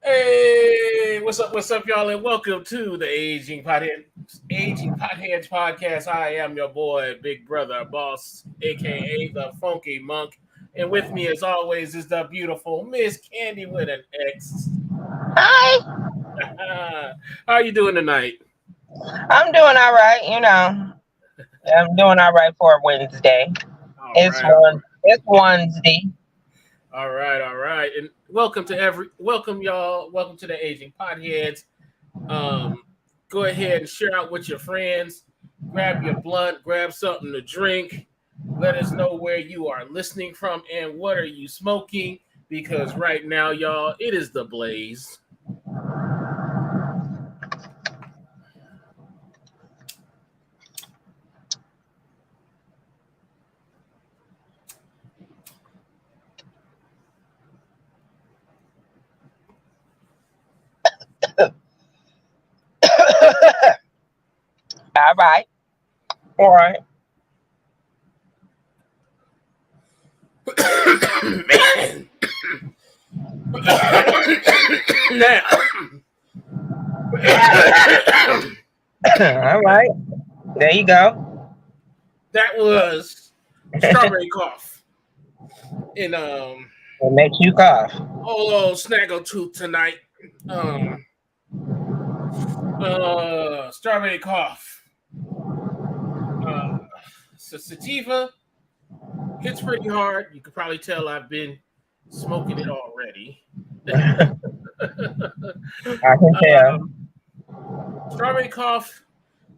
Hey, what's up, y'all, and welcome to the Aging Potheads podcast. I am your boy, Big Brother Boss, aka the Funky Monk, and with me, as always, is the beautiful Miss Candy with an X. Hi. How are you doing tonight? I'm doing all right. I'm doing all right for a Wednesday. It's Wednesday. All right, and welcome y'all. Welcome to the Aging Potheads. Go ahead and share out with your friends. Grab your blunt, grab something to drink. Let us know where you are listening from and what are you smoking, because right now, y'all, it is the blaze. All right. Man. Now. All right. There you go. That was strawberry cough. And it makes you cough. Oh, snaggletooth tonight. Strawberry cough. So sativa hits pretty hard. You could probably tell I've been smoking it already. I can tell. Strawberry cough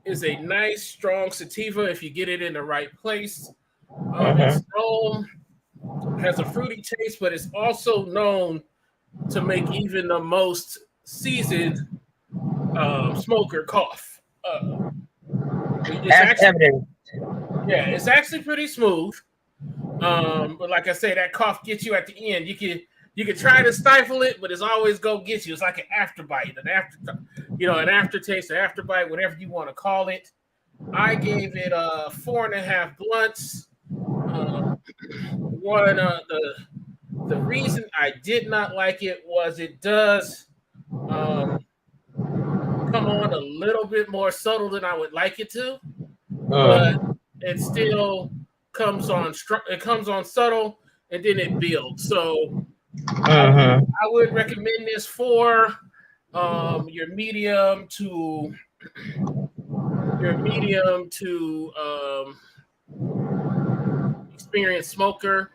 is a nice, strong sativa if you get it in the right place. It's known, has a fruity taste, but it's also known to make even the most seasoned smoker cough. That's evident. Yeah, it's actually pretty smooth. But like I say, that cough gets you at the end. You can try to stifle it, but it's always gonna get you. It's like an afterbite, an aftertaste, an afterbite, whatever you want to call it. I gave it 4.5 blunts. The reason I did not like it was it does come on a little bit more subtle than I would like it to, but it still comes on subtle and then it builds. So I would recommend this for your medium to experienced smoker.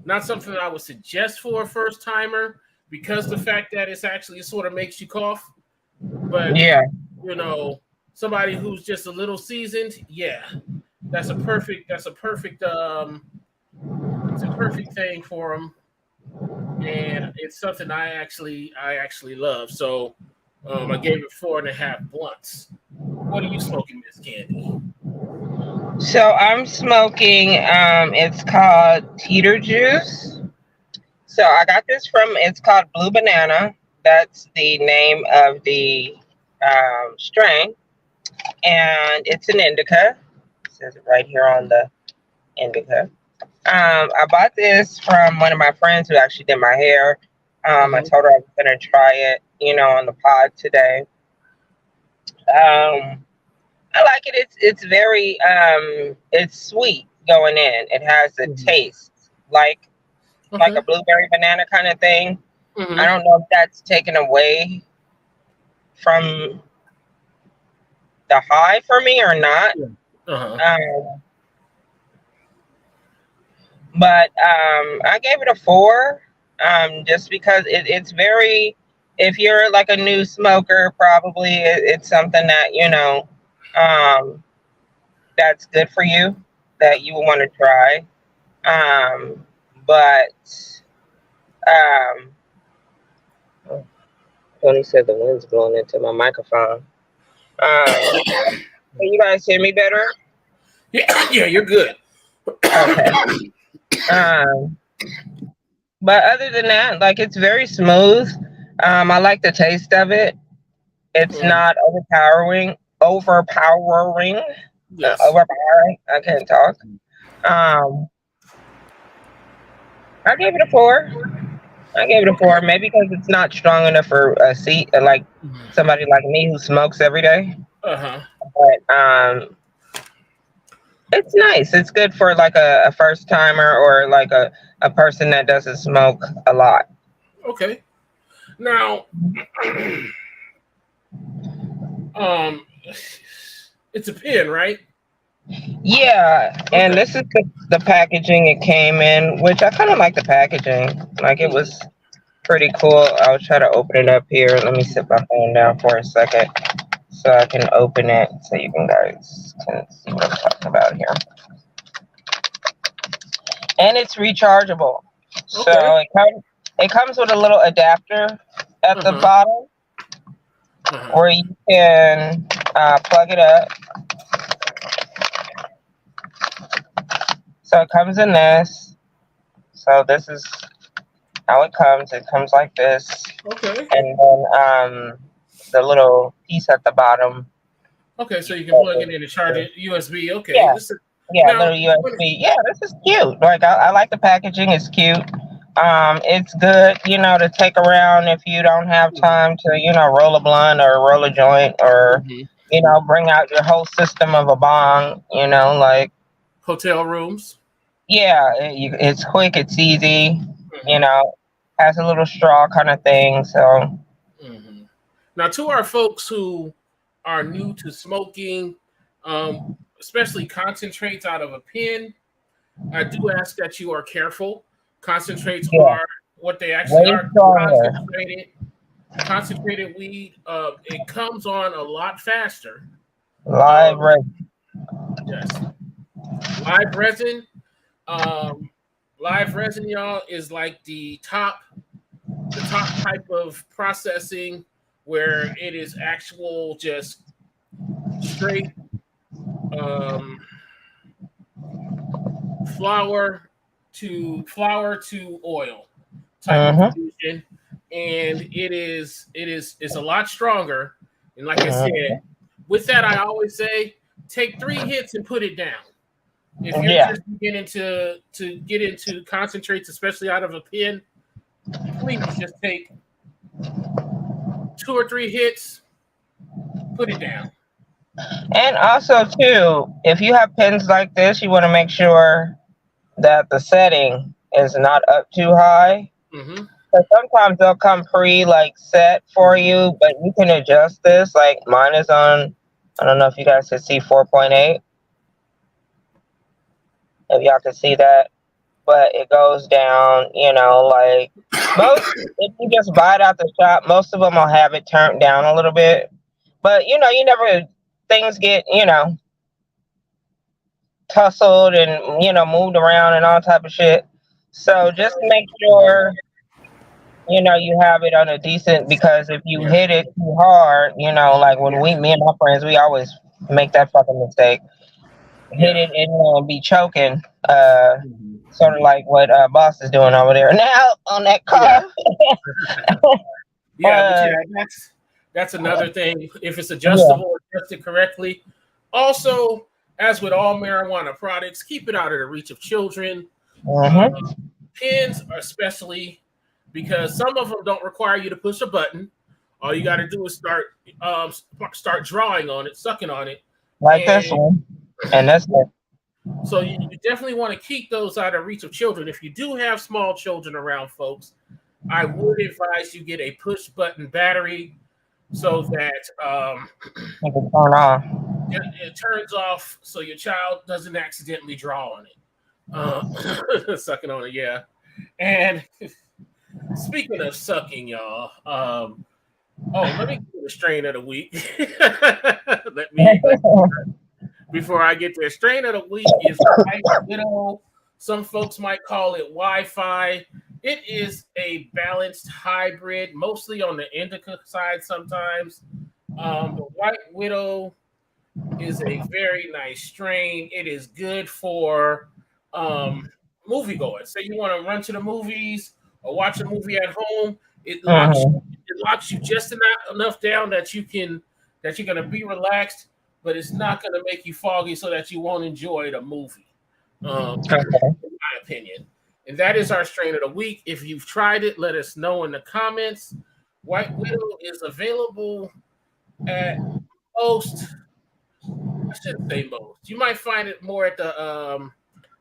Not something that I would suggest for a first timer because the fact that it's actually sort of makes you cough. But somebody who's just a little seasoned, that's a perfect thing for them, and it's something I actually love. So I gave it 4.5 blunts. What are you smoking, Miss Candy? So I'm smoking. It's called Teeter Juice. So I got this it's called Blue Banana. That's the name of the strain, and it's an indica. It says it right here on the indica. I bought this from one of my friends who actually did my hair. I told her I was gonna try it, on the pod today. I like it. It's very it's sweet going in. It has a taste like a blueberry banana kind of thing. I don't know if that's taken away from the high for me or not. But I gave it a 4, just because it's very, if you're like a new smoker, probably it's something that, that's good for you, that you would want to try. Tony said the wind's blowing into my microphone. Can you guys hear me better? Yeah, you're good. Okay. But other than that, like, it's very smooth. I like the taste of it. It's not overpowering. Overpowering. Yes. Overpowering. I can't talk. Um, I gave it a 4. I gave it a 4. Okay. Maybe because it's not strong enough for a seat, like somebody like me who smokes every day. Uh-huh. But it's nice. It's good for like a first timer or like a person that doesn't smoke a lot. Okay. Now, um, it's a pin, right? Yeah, and Okay. this is the packaging it came in, which I kind of like the packaging. Like it Mhm. was pretty cool. I'll try to open it up here. Let me sit my phone down for a second so I can open it so you can guys can see what I'm talking about here. And it's rechargeable. So Okay. it comes with a little adapter at the Uh-huh. bottom Uh-huh. where you can plug it up. So it comes in this. So this is how it comes. It comes like this, Okay. and then the little piece at the bottom. Okay, so you can plug it in and charge Yeah, it USB. Okay. This is now little USB. Yeah, this is cute. Like I like the packaging. It's cute. It's good, to take around if you don't have time to, roll a blunt or roll a joint or, Mhm. bring out your whole system of a bong. Like Hotel rooms. yeah, it's quick, it's easy. You Mhm. know, has a little straw kind of thing. So Mhm. Now, to our folks who are new to smoking, especially concentrates out of a pen, I do ask that you are careful. Concentrates yeah, are what they actually way are. stronger. Concentrated weed. It comes on a lot faster. Live Um, right. yes, live resin. Um, live resin, y'all, is like the top type of processing where it is actual just straight um, flour to oil type of Mm-hmm. fusion, and it's a lot stronger. And like I said, Mm-hmm. with that, I always say take 3 hits and put it down. If you're Yeah. just beginning to get into concentrates, especially out of a pen, please just take 2 or 3 hits, put it down. And also too, if you have pens like this, you want to make sure that the setting is not up too high. Mm-hmm. Because sometimes they'll come pre like set for Mm-hmm. you, but you can adjust this. Like mine is on. I don't know if you guys can see 4.8. If y'all can see that, but it goes down. Like most. If you just buy it out the shop, most of them will have it turned down a little bit. But you never things get tussled and moved around and all type of shit. So just make sure you have it on a decent, because if you Yeah. hit it too hard, like when Yeah. me and my friends, we always make that fucking mistake. Hit Yeah. it and be choking. Mhm. Sort of like what Boss is doing over there now on that Yeah. car. Yeah. But uh, yeah, that's another thing. If it's yeah. adjustable, adjusted correctly. Also, as with all marijuana products, keep it out of the reach of children. Uh, Hmm. Pens, especially because some of them don't require you to push a button. All you got to do is start drawing on it, sucking on it, Like this and one, and that's it. so you definitely want to keep those out of reach of children. If you do have small children around, folks, I would advise you get a push button battery so that You can turn on. it turns off so your child doesn't accidentally draw on it. Sucking on it, yeah. And speaking of sucking, y'all, let me get the strain of the week. Before I get there. Strain of the week is White Widow. Some folks might call it Wi-Fi. It is a balanced hybrid, mostly on the indica side sometimes. But White Widow is a very nice strain. It is good for movie going. Say you want to run to the movies or watch a movie at home. It locks Hmm. it locks you just enough down that you're gonna be relaxed, but it's not gonna make you foggy so that you won't enjoy the movie. Okay. In my opinion. And that is our strain of the week. If you've tried it, let us know in the comments. White Widow is available at most. I shouldn't say most. You might find it more at the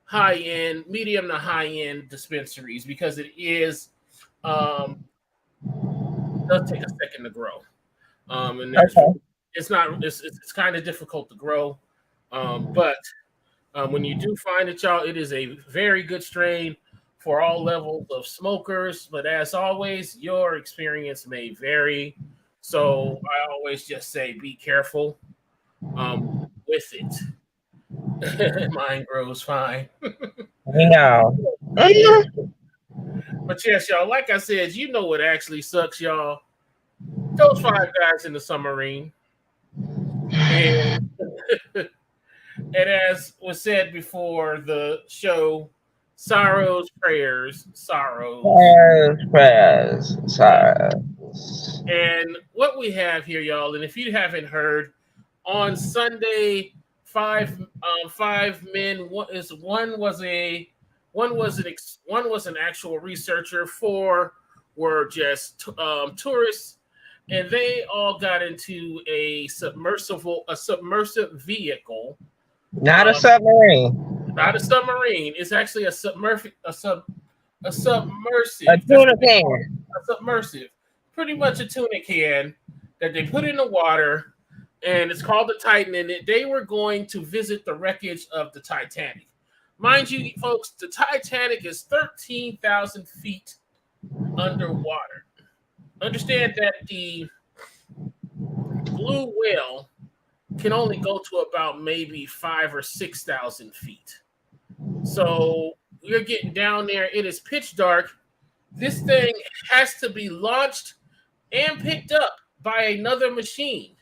high end, medium to high end dispensaries because it is does take a second to grow. And Okay. it's kind of difficult to grow. But when you do find it, y'all, it is a very good strain for all levels of smokers. But as always, your experience may vary. So I always just say be careful with it. Mine grows fine. No. But yes, y'all, like I said, you know what actually sucks, y'all. Those 5 guys in the submarine. And, and as was said before the show, sorrows, prayers, sorrows. Prayers. And what we have here, y'all, and if you haven't heard, on Sunday, five men. One was an actual researcher. 4 were just tourists, and they all got into a submersive vehicle. Not a submarine. Not a submarine. It's actually a submersive. A tuna can. A submersive. Pretty much a tuna can that they put in the water, and it's called the Titan. And they were going to visit the wreckage of the Titanic. Mind you, folks, the Titanic is 13,000 feet underwater. Understand that the blue whale can only go to about maybe 5,000 or 6,000 feet. So we're getting down there. It is pitch dark. This thing has to be launched and picked up by another machine.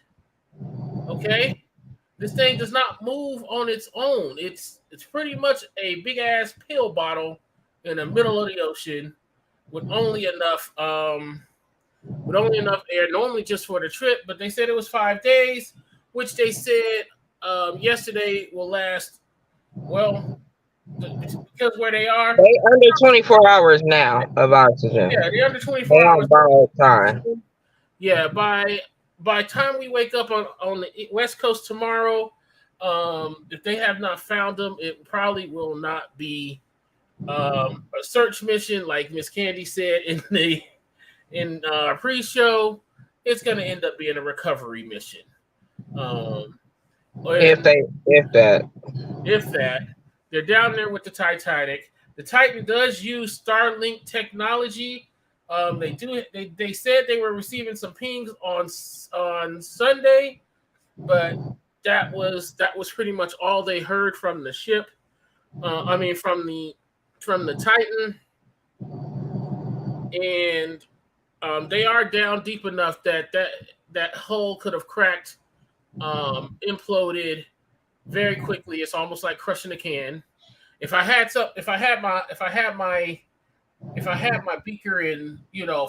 Okay? This thing does not move on its own. It's pretty much a big ass pill bottle in the middle of the ocean with only enough air, normally just for the trip. But they said it was 5 days, which they said yesterday will last. Well, because where they are, they under 24 hours now of oxygen. Yeah, they're under 24 hours. Time. Yeah, by time we wake up on the West Coast tomorrow, if they have not found them, it probably will not be a search mission like Miss Candy said in our pre-show. It's going to end up being a recovery mission. If that. They're down there with the Titanic. The Titan does use Starlink technology. They said they were receiving some pings on Sunday, but that was pretty much all they heard from the ship. From the Titan, and they are down deep enough that hull could have cracked, imploded very quickly. It's almost like crushing a can. If I had my beaker and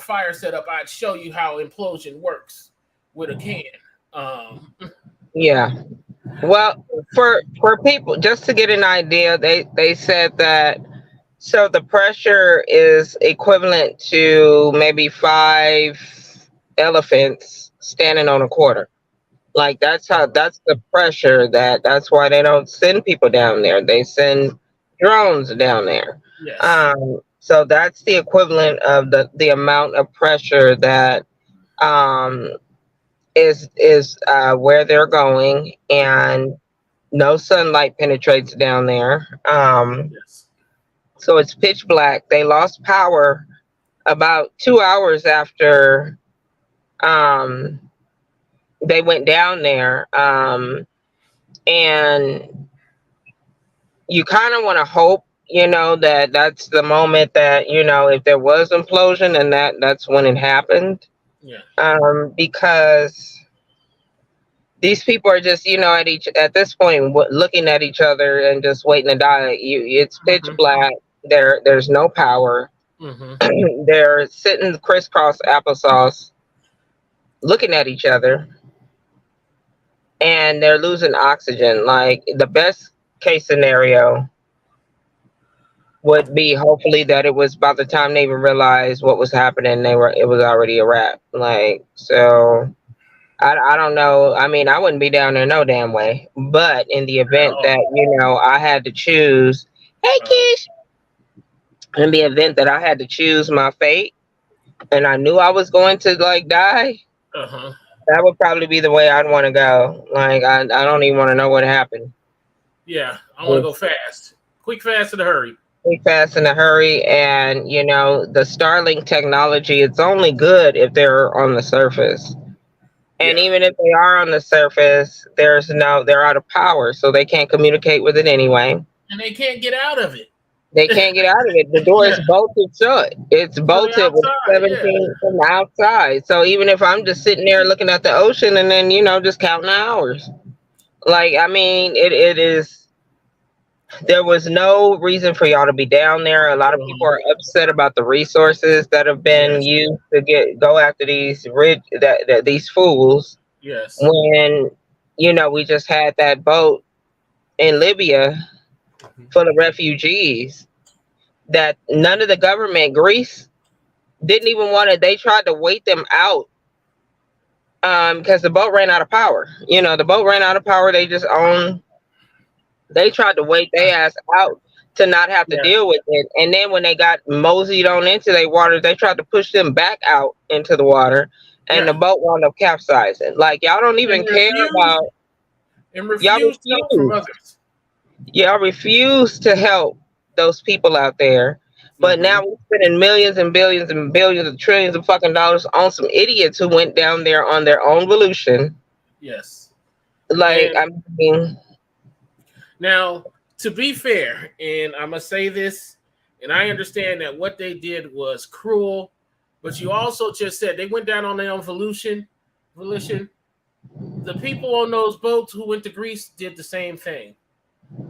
fire set up, I'd show you how implosion works with a can. Yeah. Well, for people, just to get an idea, they said that so the pressure is equivalent to maybe 5 elephants standing on a quarter. Like that's the pressure that's why they don't send people down there. They send drones down there. Yes. So that's the equivalent of the amount of pressure that is where they're going, and no sunlight penetrates down there. Yes. So it's pitch black. They lost power about 2 hours after they went down there, and you kind of want to hope, that that's the moment that, if there was implosion, and that's when it happened. Yeah. Because these people are just, at this point, looking at each other and just waiting to die. It's pitch black. There's no power. Mm-hmm. They're sitting crisscross applesauce looking at each other, and they're losing oxygen. Like the best case scenario would be hopefully that it was by the time they even realized what was happening, it was already a wrap. Like so, I don't know. I mean, I wouldn't be down there no damn way. But in the at event all. that I had to choose, hey Uh, Kish, in the event that I had to choose my fate, and I knew I was going to like die, uh-huh. that would probably be the way I'd want to go. Like I don't even want to know what happened. Yeah, I want to go fast. Quick, fast, in a hurry. Be fast in a hurry, and the Starlink technology, it's only good if they're on the surface. And Yeah. even if they are on the surface, they're out of power, so they can't communicate with it anyway. And they can't get out of it. They can't get out of it. The door Yeah. is bolted shut. It's To the bolted with outside. Yeah. 17 from the outside. So even if I'm just sitting there looking at the ocean and then, just counting hours. Like, I mean, it is, there was no reason for y'all to be down there. A lot of people are upset about the resources that have been Yes. used to go after these these fools Yes. when, we just had that boat in Libya full of refugees that none of the government, Greece, didn't even want to. They tried to wait them out because the boat ran out of power. The boat ran out of power. They tried to wait their ass out to not have to Yeah. deal with it. And then when they got moseyed on into their waters, they tried to push them back out into the water, and the Yeah. boat wound up capsizing. Like y'all don't even And care about. Y'all refuse to help from refuse. others. Y'all refuse to help those people out there. But Mm-hmm. now we're spending millions and billions and billions of trillions of fucking dollars on some idiots who went down there on their own volition. Yes. Like, And I mean, now, to be fair, and I'm gonna say this, and I understand that what they did was cruel, but you also just said they went down on their own volition. Volition. The people on those boats who went to Greece did the same thing.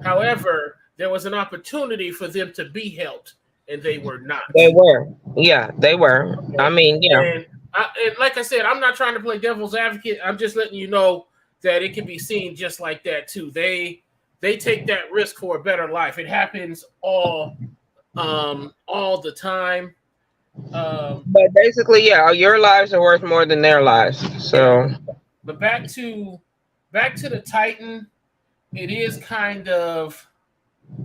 However, there was an opportunity for them to be helped, and they were they not. were. Yeah, they were. I Okay? mean, yeah. And like I said, I'm not trying to play devil's advocate. I'm just letting you know that it can be seen just like that too. They take that risk for a better life. It happens all the time. But basically, yeah, your lives are worth more than their lives. Yeah. So, But back to the Titan, it is kind of,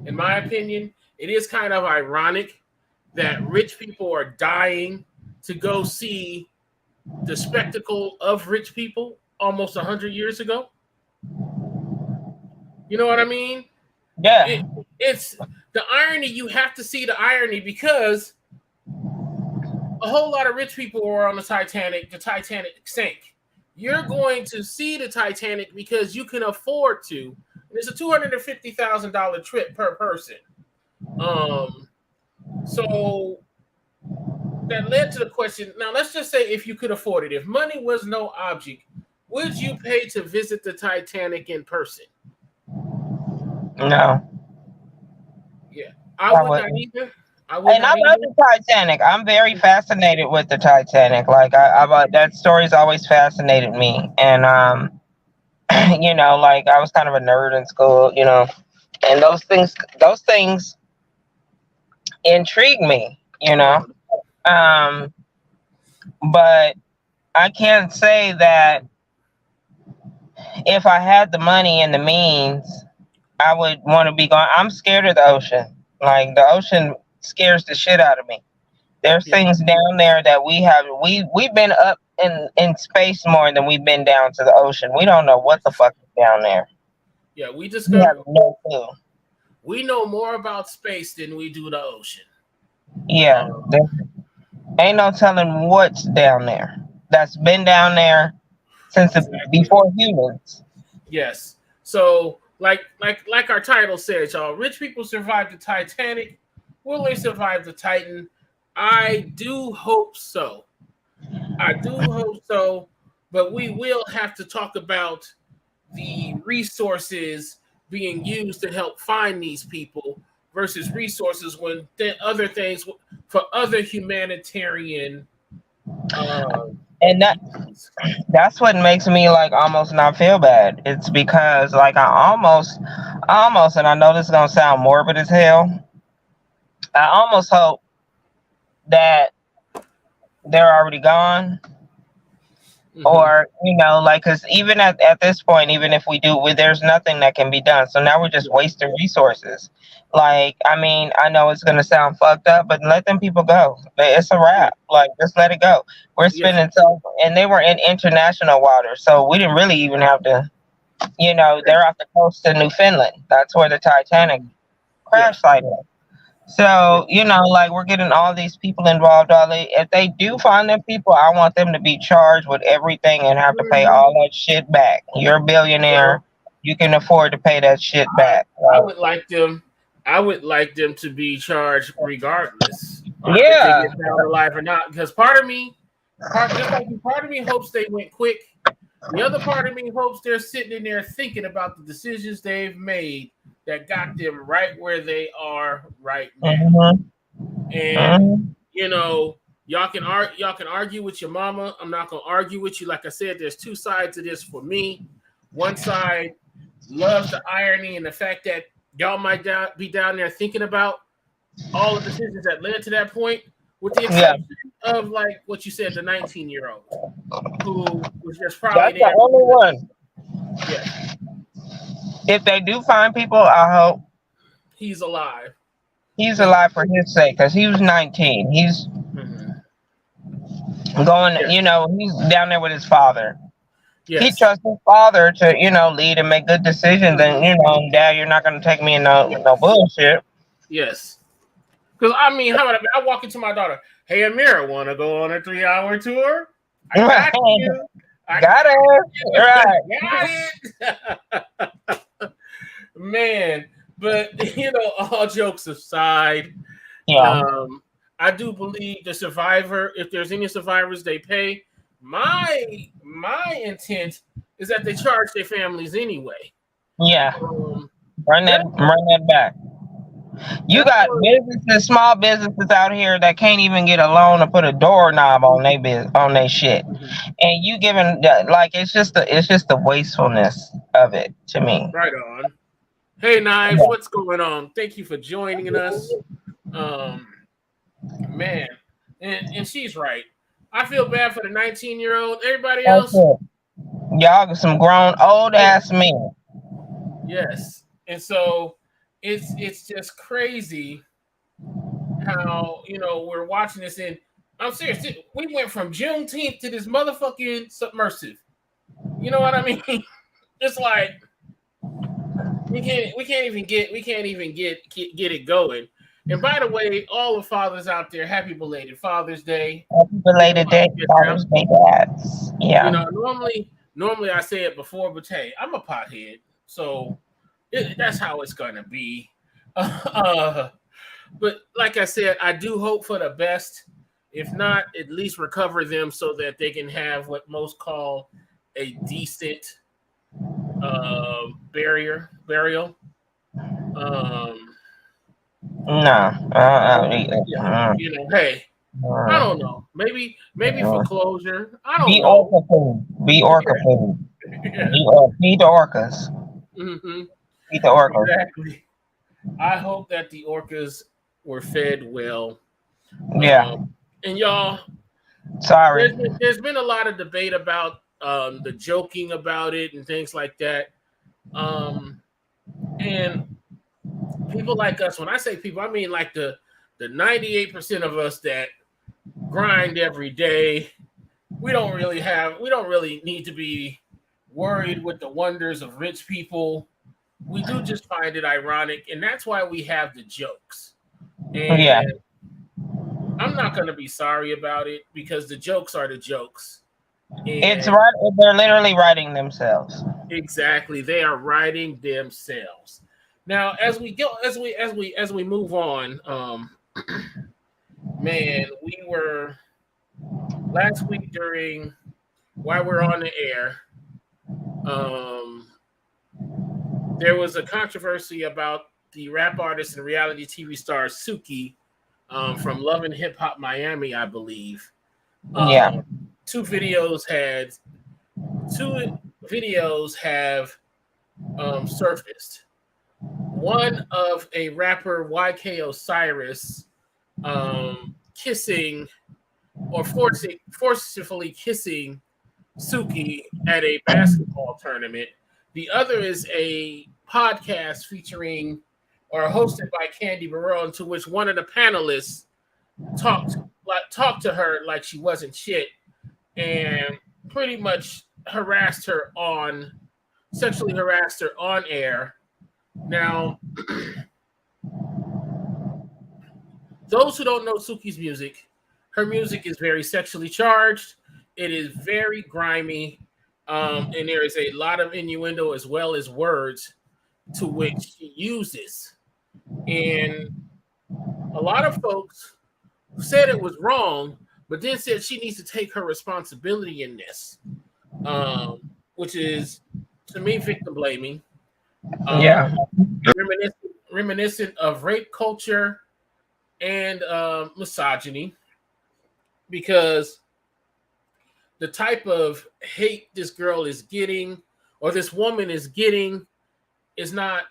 in my opinion, it is kind of ironic that rich people are dying to go see the spectacle of rich people almost 100 years ago. You know what I mean? yeah. It's the irony. You have to see the irony because a whole lot of rich people were on the Titanic. The Titanic sank. You're going to see the Titanic because you can afford to. And it's a $250,000 trip per person. So that led to the question. Now, let's just say if you could afford it, if money was no object, would you pay to visit the Titanic in person? No, Yeah, I I would not wouldn't. either. I would And I not love either. the Titanic. I'm very fascinated with the Titanic. Like, that story's always fascinated me. And like I was kind of a nerd in school. And those things intrigue me. Um, but I can't say that if I had the money and the means, I would want to be gone. I'm scared of the ocean. Like the ocean scares the shit out of me. There's Yeah, things down there that we've been up in space more than we've been down to the ocean. We don't know what the fuck is down there. yeah. We We discovered have no clue. we know more about space than we do the ocean. Yeah, Um, there ain't no telling what's down there. That's been down there since exactly. before humans. Yes. So, like our title says, y'all, rich people survived the Titanic. Will they survive the Titan? I do hope so. I do hope so. But we will have to talk about the resources being used to help find these people versus resources when other things for other humanitarian And that's what makes me like almost not feel bad. It's because like I almost, and I know this is gonna sound morbid as hell. I almost hope that they're already gone, Mm-hmm. or like, because even at this point, even if we do, there's nothing that can be done. So now we're just wasting resources. Like, I mean, I know it's gonna sound fucked up, but let them people go. It's a Yeah. wrap. Like, just let it go. We're Yeah. spending so, and they were in international water, so we didn't really even have to. They're off the coast of Newfoundland. That's where the Titanic Mhm. Yeah. crash site is. Yeah. So, like, we're getting all these people involved. If they do find them people, I want them to be charged with everything and have to pay Mhm. all that shit back. You're a billionaire. Well, You can afford to pay that shit I back. I Like, would like them. I would like them to be charged regardless if they yeah. get found alive or not. Because part of me, just like you, part of me hopes they went quick. The other part of me hopes they're sitting in there thinking about the decisions they've made that got them right where they are right now. Hmm. And Hmm. you know, y'all can argue with your mama. I'm not gonna argue with you. Like I said, there's two sides of this for me. One side loves the irony and the fact that y'all might be down there thinking about all the decisions that led to that point, with the Yeah. exception of like what you said, the 19-year-old who was just probably That's the there only because one. yeah, If they do find people, I hope he's alive. he's Because alive for his sake, because he was 19. He's mm-hmm. going, Yes, he's down there with his father. He yes, trusts his father to, lead and make good decisions. And, mm-hmm. Dad, you're not going to take me in no Yes, bullshit. yes. Because I mean, how about I walk into my daughter? Hey, Amira, want to go on a 3-hour tour? I got you. I Got got it. Right. you. Got it. Man, but all jokes aside, Yeah. I do believe the survivor, if there's any survivors, they pay. My intent is that they charge their families anyway. Yeah. Um, Run that, that's run that back. You that's got what. businesses, small businesses out here that can't even get a loan to put a doorknob on their shit, Mhm. and you giving like it's just the wastefulness of it to me. Right on. Hey, Knives, Yeah. what's going on? Thank you for joining us. Um, man, and she's right. I feel bad for the 19-year-old. Everybody else, Okay. Y'all some grown old yeah, ass men. yes. And so it's just crazy how we're watching this. And I'm serious. We went from Juneteenth to this motherfucking submersive. You know what I mean? It's like we can't even get it going. And by the way, all the fathers out there, happy belated Father's Day. Happy You know, belated I day, get Father's them. Day, dads. Yeah. Normally I say it before, but hey, I'm a pothead, so that's how it's gonna be. Uh, but like I said, I do hope for the best. If not, at least recover them so that they can have what most call a decent burial. Um, No. yeah, Uh, hey, I don't uh, know. Maybe for closure. I don't be know. orca food. Be orca food. Yeah. Feed the orcas. Hmm. Feed the orcas. Exactly. I hope that the orcas were fed well. Yeah. Um, and y'all, Sorry. there's been a lot of debate about the joking about it and things like that. Um, and people like us, when I say people, I mean like the 98% of us that grind every day. We don't really need to be worried with the wonders of rich people. We do just find it ironic, and that's why we have the jokes. Yeah. And I'm not going to be sorry about it because the jokes are the jokes. It's And right. They're literally writing themselves. exactly, they are writing themselves. Now, as we move on, man, we were last week during while we're on the air. Um, there was a controversy about the rap artist and reality TV star Suki from Love and Hip Hop Miami, I believe. Yeah. Um, two videos have surfaced. One of a rapper YK Osiris kissing or forcefully kissing Suki at a basketball tournament. The other is a podcast featuring or hosted by Candy Burrell, into which one of the panelists talked to her like she wasn't shit and pretty much sexually harassed her on air. Now, those who don't know Suki's music, her music is very sexually charged. It is very grimy, and there is a lot of innuendo as well as words to which she uses. And a lot of folks said it was wrong, but then said she needs to take her responsibility in this, which is, to me, victim blaming. Reminiscent of rape culture and misogyny, because the type of hate this girl is getting, or this woman is getting, it is not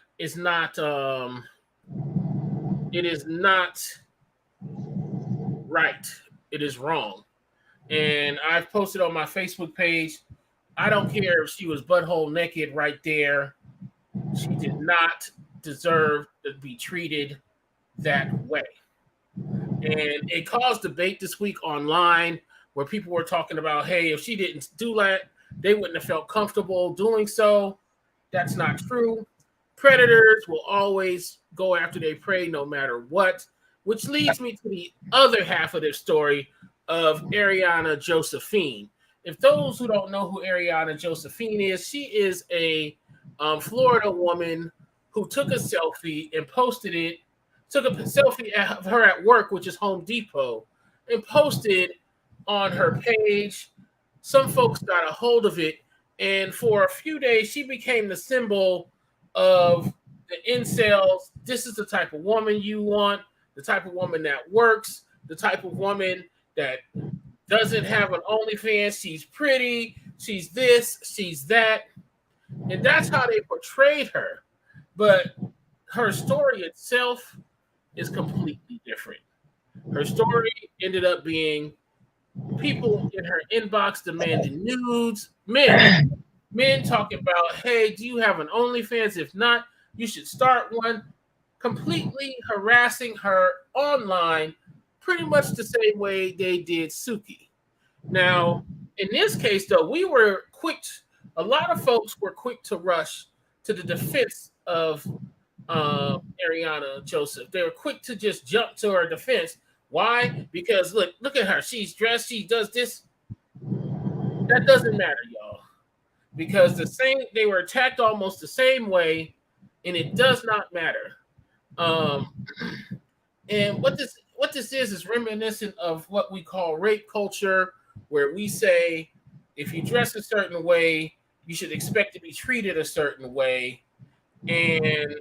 right. It is wrong. And I've posted on my Facebook page, I don't care if she was butthole naked right there. She did not deserve to be treated that way. And it caused debate this week online where people were talking about, hey, if she didn't do that, they wouldn't have felt comfortable doing so. That's not true. Predators will always go after their prey no matter what, which leads me to the other half of this story of Ariana Josephine. If those who don't know who Ariana Josephine is, she is a Florida woman who took a selfie and posted it, took a selfie of her at work, which is Home Depot, and posted on her page. Some folks got a hold of it, and for a few days, she became the symbol of the incels. This is the type of woman you want, the type of woman that works, the type of woman that doesn't have an OnlyFans. She's pretty, she's this, she's that. And that's how they portrayed her. But her story itself is completely different. Her story ended up being people in her inbox demanding nudes, men talking about, hey, do you have an OnlyFans? If not, you should start one, completely harassing her online, pretty much the same way they did Suki. Now, in this case, though, a lot of folks were quick to rush to the defense of Ariana Joseph. They were quick to just jump to her defense. Why? Because look at her. She's dressed. She does this. That doesn't matter, y'all. Because they were attacked almost the same way, and it does not matter. And what this is reminiscent of what we call rape culture, where we say if you dress a certain way, you should expect to be treated a certain way. And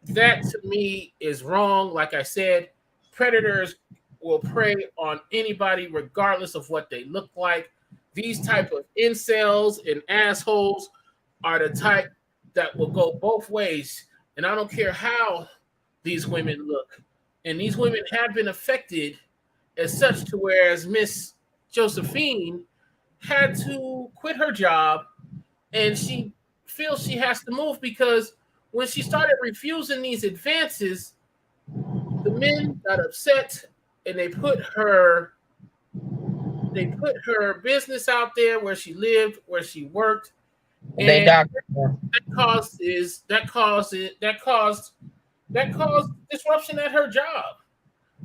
that, to me, is wrong. Like I said, predators will prey on anybody regardless of what they look like. These type of incels and assholes are the type that will go both ways. And I don't care how these women look. And these women have been affected as such to whereas Miss Josephine had to quit her job, and she feels she has to move because when she started refusing these advances, the men got upset and they put her business out there where she lived, where she worked, and that caused disruption at her job.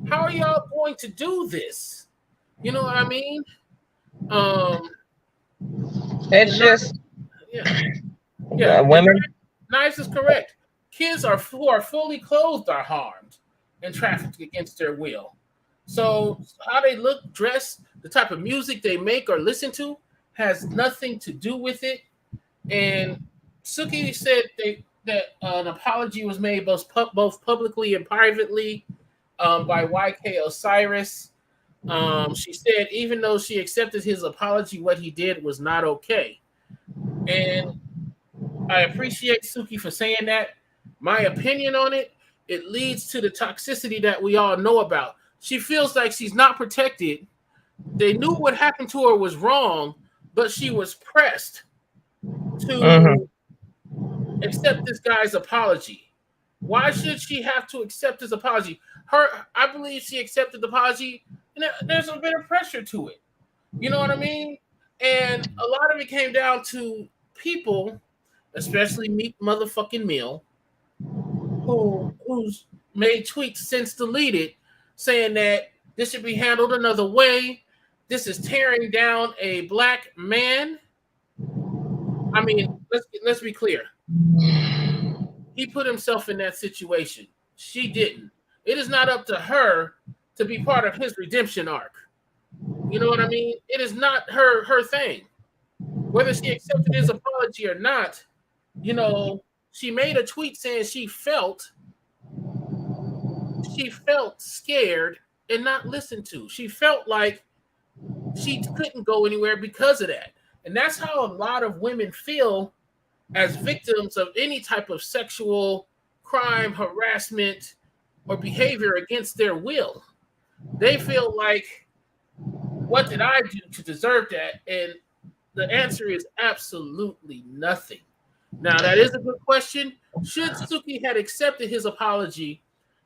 How are y'all going to do this? You know what I mean? It's just women. Knives is correct. Kids who are fully clothed are harmed and trafficked against their will. So how they look, dress, the type of music they make or listen to has nothing to do with it. And Suki said that an apology was made both publicly and privately by YK Osiris. She said even though she accepted his apology, what he did was not okay. And I appreciate Suki for saying that. My opinion on it, it leads to the toxicity that we all know about. She feels like she's not protected. They knew what happened to her was wrong, but she was pressed to accept this guy's apology. Why should she have to accept his apology? I believe she accepted the apology, and there's a bit of pressure to it. You know what I mean? And a lot of it came down to people, especially Meek motherfucking Mill, who's made tweets since deleted, saying that this should be handled another way. This is tearing down a black man. I mean, let's be clear. He put himself in that situation. She didn't. It is not up to her to be part of his redemption arc. You know what I mean? It is not her thing. Whether she accepted his apology or not, you know, she made a tweet saying she felt scared and not listened to. She felt like she couldn't go anywhere because of that. And that's how a lot of women feel as victims of any type of sexual crime, harassment, or behavior against their will. They feel like, what did I do to deserve that? And the answer is absolutely nothing. Now, that is a good question. Should Suki had accepted his apology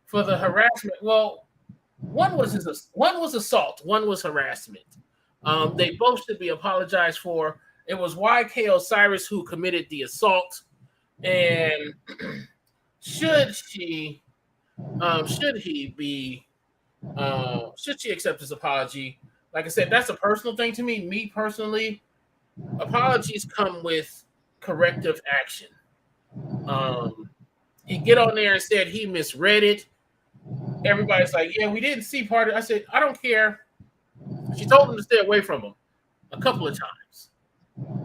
for the harassment? Well, one was assault, one was harassment. They both should be apologized for. It was YK Osiris who committed the assault, and should she accept his apology? Like I said, that's a personal thing to me. Me personally, apologies come with corrective action. He get on there and said he misread it. Everybody's like, yeah, we didn't see part of it. I said, I don't care. She told him to stay away from him a couple of times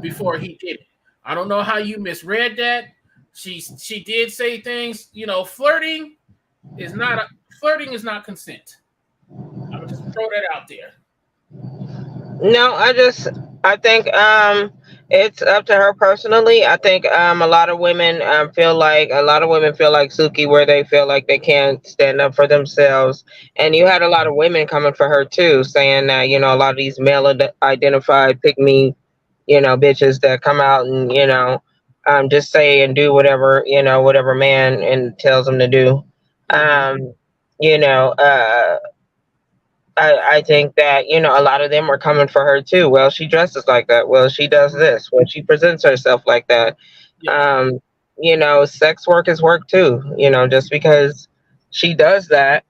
before he did it. I don't know how you misread that. She did say things, you know, flirting is not consent. I'm gonna just throw that out there. No, I think it's up to her personally. I think a lot of women feel like Suki, where they feel like they can't stand up for themselves. And you had a lot of women coming for her too, saying that, you know, a lot of these male identified pick me, you know, bitches that come out and, you know, just say and do whatever, you know, whatever man and tells them to do. Um, you know, I think that, you know, a lot of them are coming for her too. Well, she dresses like that. Well, she does this. Well, she presents herself like that. Yeah. You know, sex work is work too. You know, just because she does that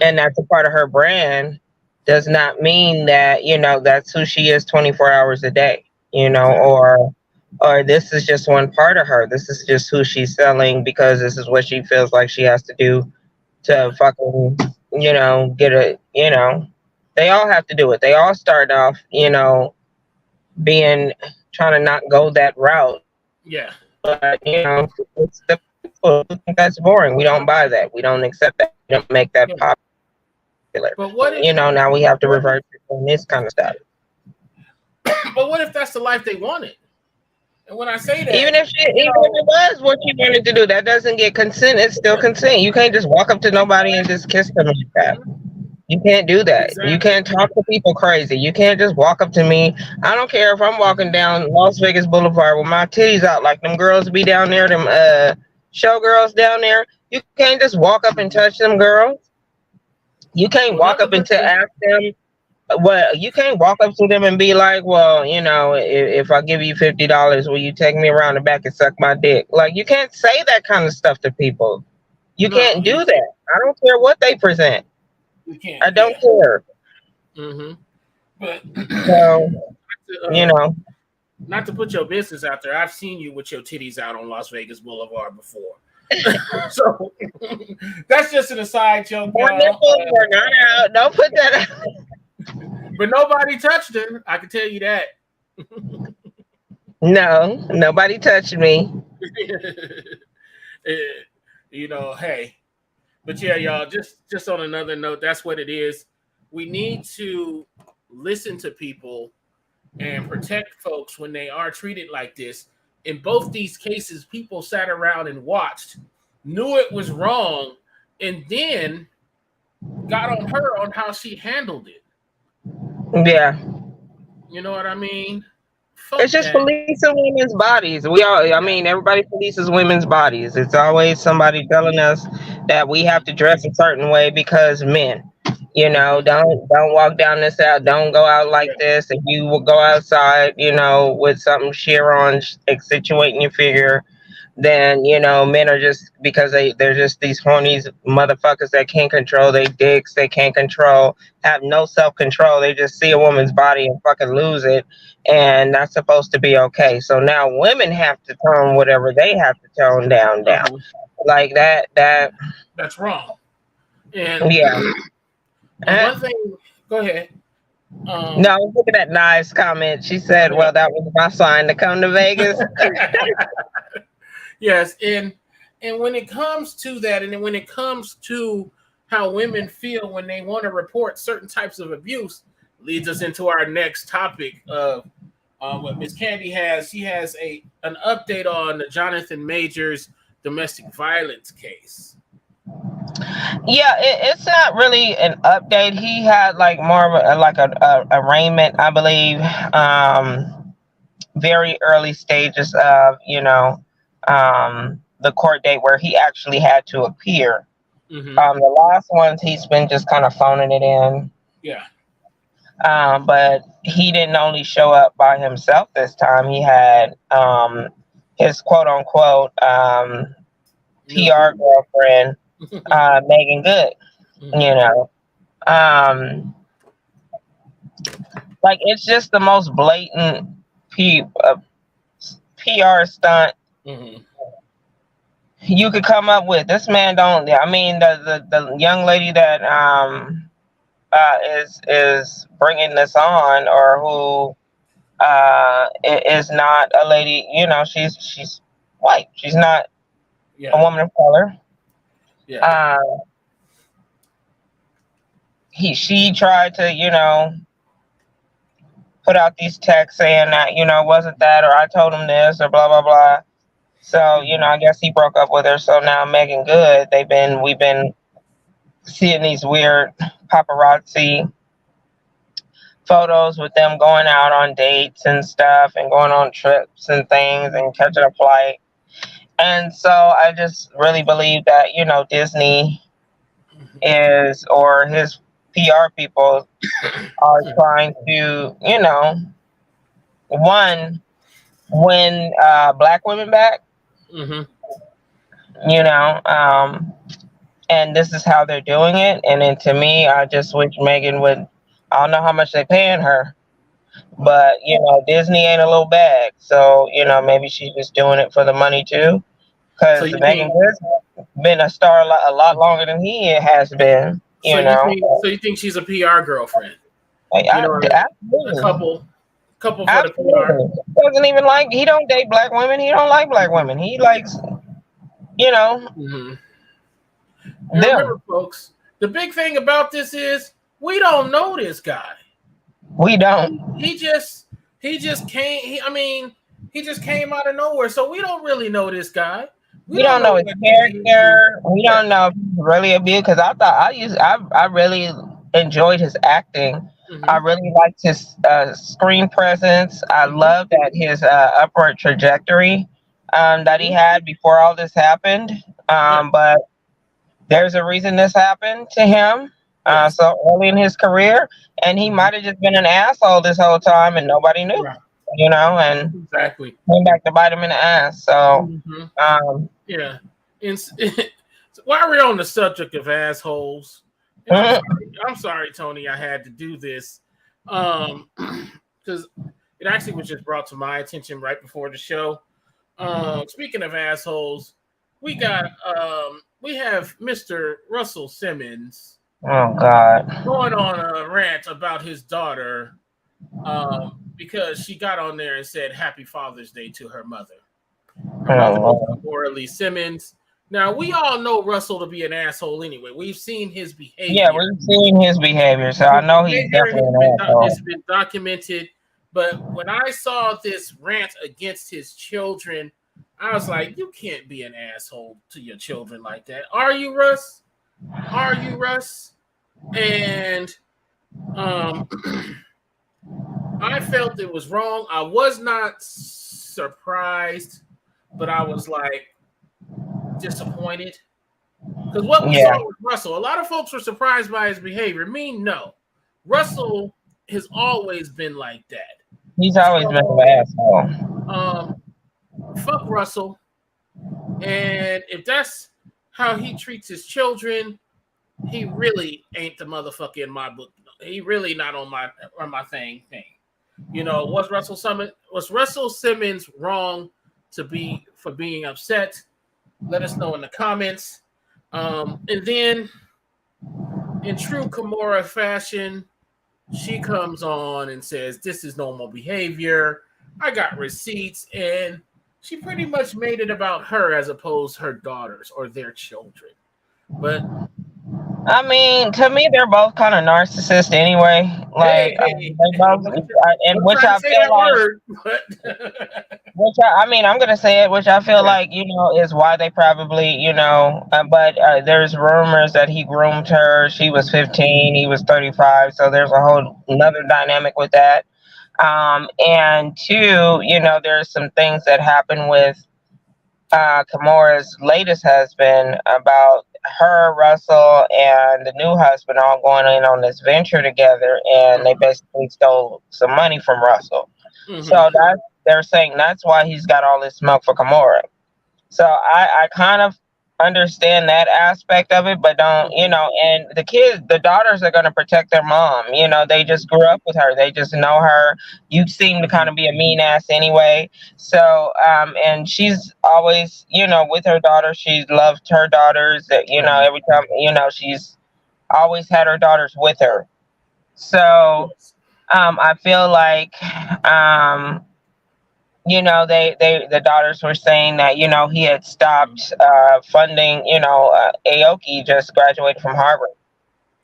and that's a part of her brand does not mean that, you know, that's who she is 24 hours a day, you know, or this is just one part of her. This is just who she's selling because this is what she feels like she has to do to fucking, you know, get a, you know, they all have to do it. They all start off, you know, trying to not go that route. Yeah. But, you know, it's the people who think that's boring. We don't buy that. We don't accept that. We don't make that popular. But what if, you know, now we have to revert to this kind of stuff. But what if that's the life they wanted? And when I say that, even if it was what you wanted to do, that doesn't get consent. It's still consent. You can't just walk up to nobody and just kiss them like that. You can't do that. Exactly. You can't talk to people crazy. You can't just walk up to me. I don't care if I'm walking down Las Vegas Boulevard with my titties out like them girls be down there, them showgirls down there. You can't just walk up and touch them girls. You can't walk up and ask them. Well, you can't walk up to them and be like, well, you know, if I give you $50, will you take me around the back and suck my dick? Like, you can't say that kind of stuff to people. You can't do that. I don't care what they present. You can't. I don't care. But so, you know, not to put your business out there, I've seen you with your titties out on Las Vegas Boulevard before. So that's just an aside joke. Not out. Don't put that out. But nobody touched her. I can tell you that. No, nobody touched me. You know, hey. But yeah, y'all, just on another note, that's what it is. we need to listen to people and protect folks when they are treated like this. In both these cases, people sat around and watched, knew it was wrong, and then got on her on how she handled it. Yeah. You know what I mean? Fuck It's just that. policing women's bodies. I mean, everybody polices women's bodies. It's always somebody telling us that we have to dress a certain way because men. Mm-hmm. Don't walk down this out. Don't go out like Yeah. this. If you will go outside, with something sheer on, accentuating your figure, then men are just because they're just these horny motherfuckers that can't control their dicks. They can't control, have no self-control. They just see a woman's body and fucking lose it, and that's supposed to be okay. So now women have to tone whatever they have to tone down Uh-huh. like that. That's wrong. And Yeah. and one thing, go ahead. No, I was looking at Nai's comment. She said, Yeah. well, that was my sign to come to Vegas. Yes, and when it comes to that, and then when it comes to how women feel when they want to report certain types of abuse, leads us into our next topic of what Miss Candy has. She has an update on the Jonathan Majors domestic violence case. Yeah, it's not really an update. He had like more of a arraignment, I believe. Very early stages of the court date where he actually had to appear. Mm-hmm. The last ones he's been just kind of phoning it in. Yeah. But he didn't only show up by himself this time. He had his quote unquote PR girlfriend, Megan Good. Like it's just the most blatant PR stunt you could come up with. This man don't. I mean, the young lady that is bringing this on, or who is not a lady. She's white. She's not a woman of color. Yeah. She tried to put out these texts saying that wasn't that, or I told him this, or blah blah blah. So I guess he broke up with her. So now Megan Good, we've been seeing these weird paparazzi photos with them going out on dates and stuff, and going on trips and things, and catching a flight. And so I just really believe that Disney is, or his PR people are trying to one, win black women back. And this is how they're doing it. And then to me, I just wish Megan would. I don't know how much they paying her, but Disney ain't a little bag, so maybe she's just doing it for the money too. Because Megan Good's been a star a lot longer than he has been. So you think she's a PR girlfriend? Absolutely. A couple for the PR. Doesn't even he don't date black women. He don't like black women. He likes, And remember, folks, the big thing about this is we don't know this guy. We don't. He just came. He just came out of nowhere. So we don't really know this guy. We don't know his character. We don't know if he's really a big. Because I really enjoyed his acting. I really liked his screen presence. I love that his upward trajectory that he had before all this happened. But there's a reason this happened to him so early in his career, and he might have just been an asshole this whole time and nobody knew. Right. And exactly came back to bite him in the ass. So yeah. So while we're on the subject of assholes, I'm sorry, Tony, I had to do this because it actually was just brought to my attention right before the show. Speaking of assholes, we have Mr. Russell Simmons. Oh God! Going on a rant about his daughter because she got on there and said Happy Father's Day to her mother. Her mother, Laura Lee Simmons. Now we all know Russell to be an asshole anyway. We've seen his behavior. Yeah, we've seen his behavior, so I know he's definitely an asshole. It's been documented. But when I saw this rant against his children, I was like, you can't be an asshole to your children like that. Are you, Russ? Are you, Russ? And I felt it was wrong. I was not surprised, but I was like disappointed. Because what we saw with Russell, a lot of folks were surprised by his behavior. Me, no. Russell has always been like that. He's always been an asshole. Fuck Russell. And if that's how he treats his children, he really ain't the motherfucker in my book. He really not on my thing. You know, was Russell Simmons wrong for being upset? Let us know in the comments. And then, in true Kimura fashion, she comes on and says, "This is normal behavior. I got receipts," and she pretty much made it about her as opposed to her daughters or their children. But I mean, to me, they're both kind of narcissists anyway. Like, they both, which I feel like, I'm gonna say it, which I feel like, you know, is why they probably, you know, but there's rumors that he groomed her. She was 15, he was 35, so there's a whole another dynamic with that. And two, you know, there's some things that happen with Kimura's latest husband about her, Russell, and the new husband all going in on this venture together, and they basically stole some money from Russell. So they're saying that's why he's got all this smoke for Kimura. So I kind of understand that aspect of it, but don't, you know, and the daughters are going to protect their mom. You know, they just grew up with her. They just know her. You seem to kind of be a mean ass anyway. So, and she's always, you know, with her daughter, she loved her daughters. That, you know, every time, you know, she's always had her daughters with her. So, I feel like, you know, the daughters were saying that, you know, he had stopped funding, you know, Aoki just graduated from Harvard.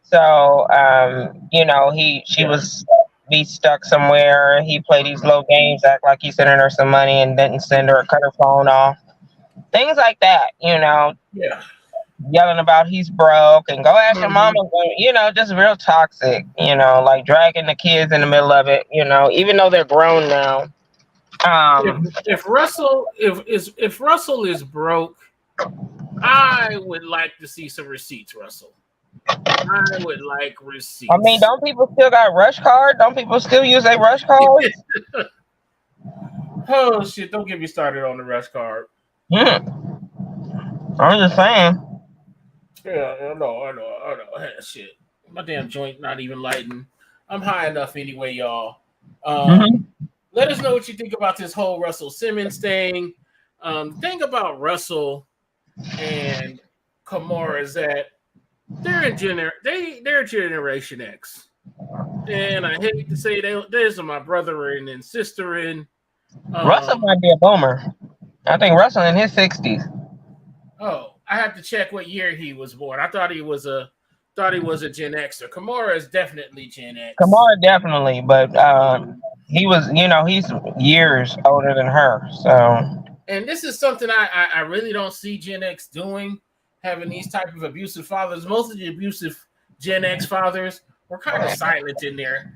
So, you know, she was be stuck somewhere. He played these low games, act like he's sending her some money and didn't send her, cut her phone off. Things like that, you know. Yeah. Yelling about he's broke and go ask your mama, you know, just real toxic, you know, like dragging the kids in the middle of it, you know, even though they're grown now. If Russell is broke, I would like to see some receipts, Russell. I would like receipts. I mean, don't people still got rush card? Don't people still use a rush card? Oh shit! Don't get me started on the rush card. I'm just saying. Yeah, I know. Shit, my damn joint not even lighting. I'm high enough anyway, y'all. Let us know what you think about this whole Russell Simmons thing. The thing about Russell and Kimura is that they're Generation X, and I hate to say these are my brother and sister. And Russell might be a boomer. I think Russell in his 60s. Oh, I have to check what year he was born. I thought he was a Gen Xer. Kimura is definitely Gen X. Kimura definitely, but he was, you know, he's years older than her. So, and this is something I really don't see Gen X doing, having these type of abusive fathers. Most of the abusive Gen X fathers were kind of silent in their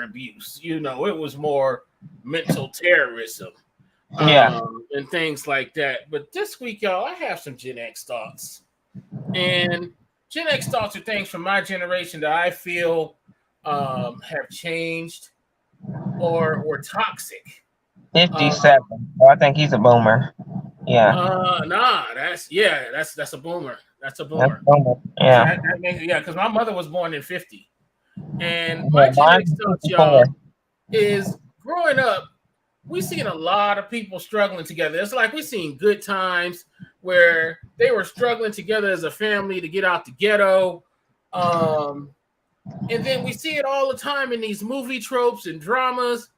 abuse. You know, it was more mental terrorism. And things like that. But this week, y'all, I have some Gen X thoughts. And Gen X thoughts are things from my generation that I feel have changed or were toxic. 57. I think he's a boomer. Yeah. That's a boomer. That's a boomer. Yeah. Because my mother was born in 50. And my Gen X thoughts, y'all, is growing up, we've seen a lot of people struggling together. It's like we've seen good times where they were struggling together as a family to get out the ghetto. And then we see it all the time in these movie tropes and dramas.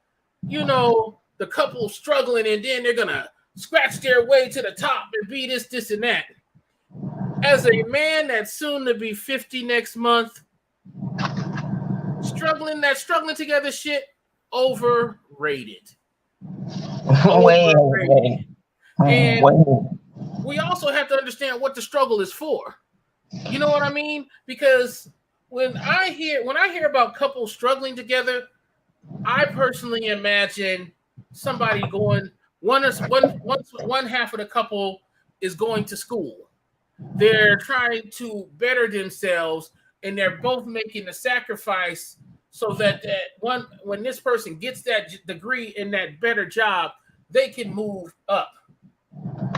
You know, the couple struggling and then they're going to scratch their way to the top and be this, and that. As a man that's soon to be 50 next month, struggling together shit, overrated. Wait. And we also have to understand what the struggle is for. You know what I mean? Because when I hear about couples struggling together, I personally imagine somebody going one half of the couple is going to school. They're trying to better themselves, and they're both making the sacrifice so that when this person gets that degree in that better job, they can move up.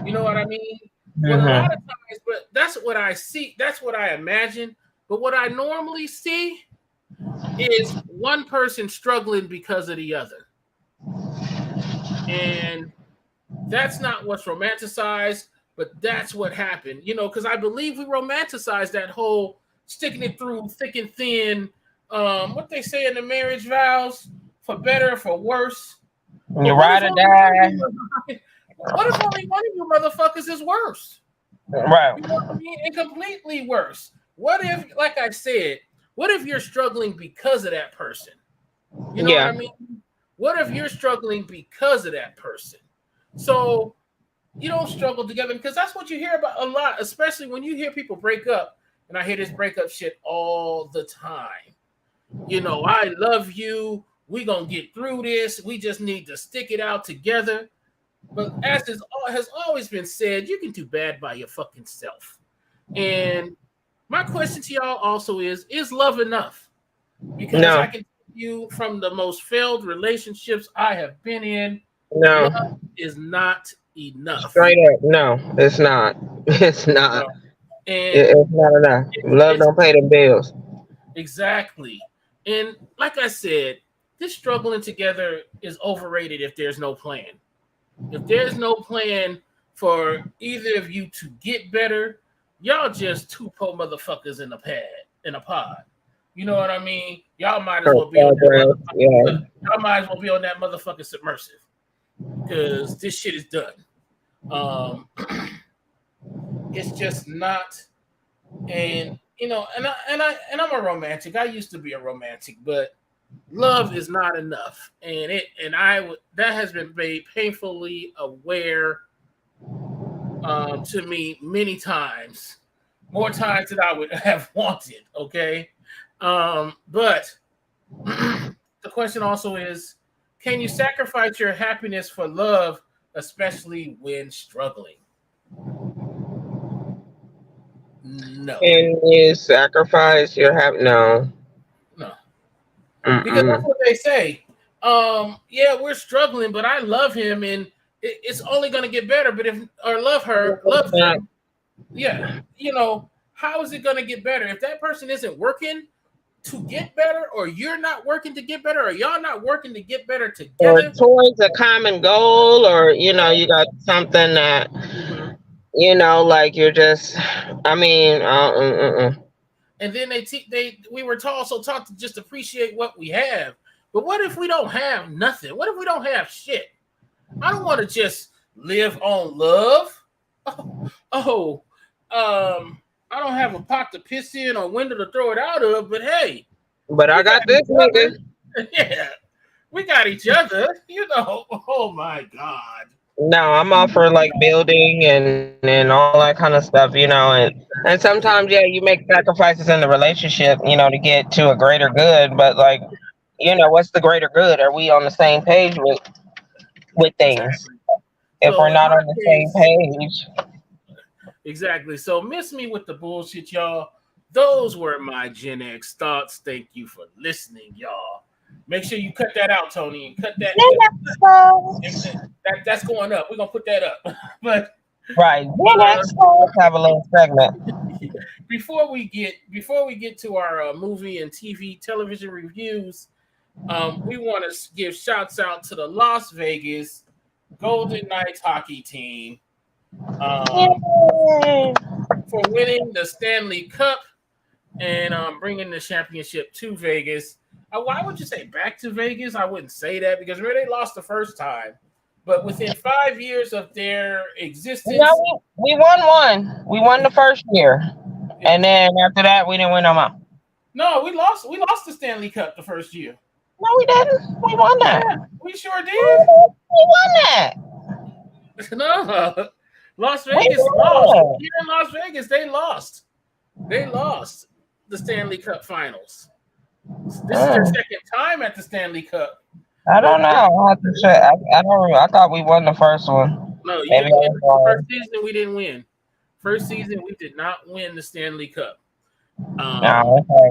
You know what I mean? But a lot of times, but that's what I see. That's what I imagine. But what I normally see is one person struggling because of the other. And that's not what's romanticized, but that's what happened. You know, because I believe we romanticize that whole sticking it through thick and thin. What they say in the marriage vows, for better or for worse. You ride or die. What if only one of you motherfuckers is worse? Right. You know what I mean? And completely worse. What if, like I said, what if you're struggling because of that person? You know what I mean? What if you're struggling because of that person? So you don't struggle together, because that's what you hear about a lot, especially when you hear people break up. And I hear this breakup shit all the time. You know, I love you. We gonna get through this. We just need to stick it out together. But as has always been said, you can do bad by your fucking self. And my question to y'all also is love enough? Because I can tell you from the most failed relationships I have been in, love is not enough. Straight up, no, it's not. It's not. And it's not enough. Love don't pay the bills. Exactly. And like I said, this struggling together is overrated if there's no plan. If there's no plan for either of you to get better, y'all just two poor motherfuckers in a pod. You know what I mean? Y'all might as well be on that y'all might as well be on that motherfucking submersive. Because this shit is done. It's just not. And you know, and I'm a romantic. I used to be a romantic, but love is not enough, and that has been made painfully aware to me many times, more times than I would have wanted. Okay, but the question also is, can you sacrifice your happiness for love, especially when struggling? No. Can you sacrifice your happiness? No. Because that's what they say. Yeah, we're struggling, but I love him, and it's only going to get better. But love him, yeah, you know, how is it going to get better if that person isn't working to get better, or you're not working to get better, or y'all not working to get better together, or towards a common goal, or you know, you got something that you know, like you're just. I mean, and then we were taught to just appreciate what we have. But what if we don't have nothing? What if we don't have shit? I don't want to just live on love. I don't have a pot to piss in or window to throw it out of, but hey. But I got this nigga. Yeah. We got each other, you know. Oh my God. No, I'm all for like building and all that kind of stuff, you know, and sometimes you make sacrifices in the relationship, you know, to get to a greater good, but like, you know, what's the greater good? Are we on the same page with things? Exactly. If we're not on the same page. Exactly. So miss me with the bullshit, y'all. Those were my Gen X thoughts. Thank you for listening, y'all. Make sure you cut that out, Tony, and cut that. That's going up. We're gonna put that up. But right, let's have a little segment. Before we get to our movie and television reviews, we want to give shouts out to the Las Vegas Golden Knights hockey team for winning the Stanley Cup and bringing the championship to Vegas. Why would you say back to Vegas? I wouldn't say that because they lost the first time. But within 5 years of their existence, No, we won one. We won the first year, and then after that, we didn't win no more. no, we lost. We lost the Stanley Cup the first year. No, we didn't. We won that. Yeah, we sure did. We won that. No, Las We Vegas lost. won. Here in Las Vegas, they lost. They lost the Stanley Cup Finals. This is their second time at the Stanley Cup. I don't know. I have to check. I don't remember. I thought we won the first one. No, you Maybe didn't win. I was wrong. First season, we didn't win. First season, we did not win the Stanley Cup. Okay.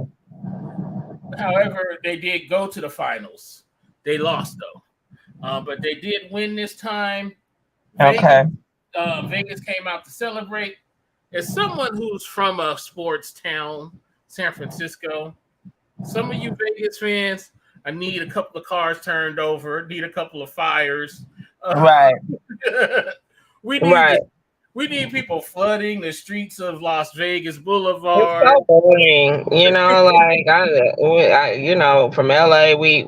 However, they did go to the finals. They lost though, but they did win this time. Okay. Vegas came out to celebrate. As someone who's from a sports town, San Francisco, some of you Vegas fans, I need a couple of cars turned over, need a couple of fires. Right. We need people flooding the streets of Las Vegas Boulevard. It's so boring, you know. Like you know, from LA, we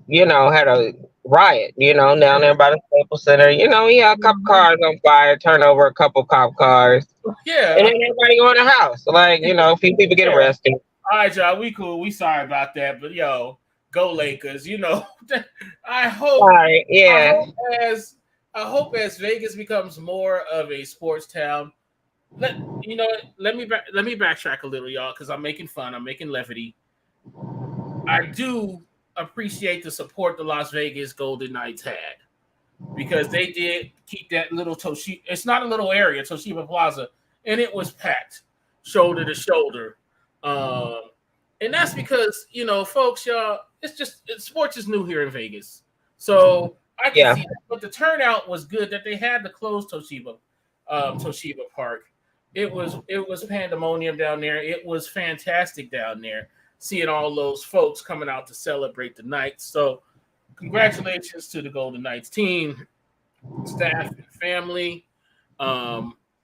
you know, had a riot, you know, down there by the Staples Center. You know, we had a couple cars on fire, turn over a couple cop cars. Yeah. And then everybody go in the house. Like, you know, a few people get arrested. All right, y'all, we cool. We sorry about that. But yo, go Lakers. You know, I hope. Right, yeah. I hope as Vegas becomes more of a sports town. Let me backtrack a little, y'all, because I'm making fun. I'm making levity. I do appreciate the support the Las Vegas Golden Knights had, because they did keep that little Toshiba. It's not a little area, Toshiba Plaza, and it was packed shoulder to shoulder. And that's because, you know, folks, y'all, sports is new here in Vegas. So I can see that. But the turnout was good that they had to close Toshiba Park. It was pandemonium down there. It was fantastic down there, seeing all those folks coming out to celebrate the Knights. So congratulations to the Golden Knights team, staff, and family.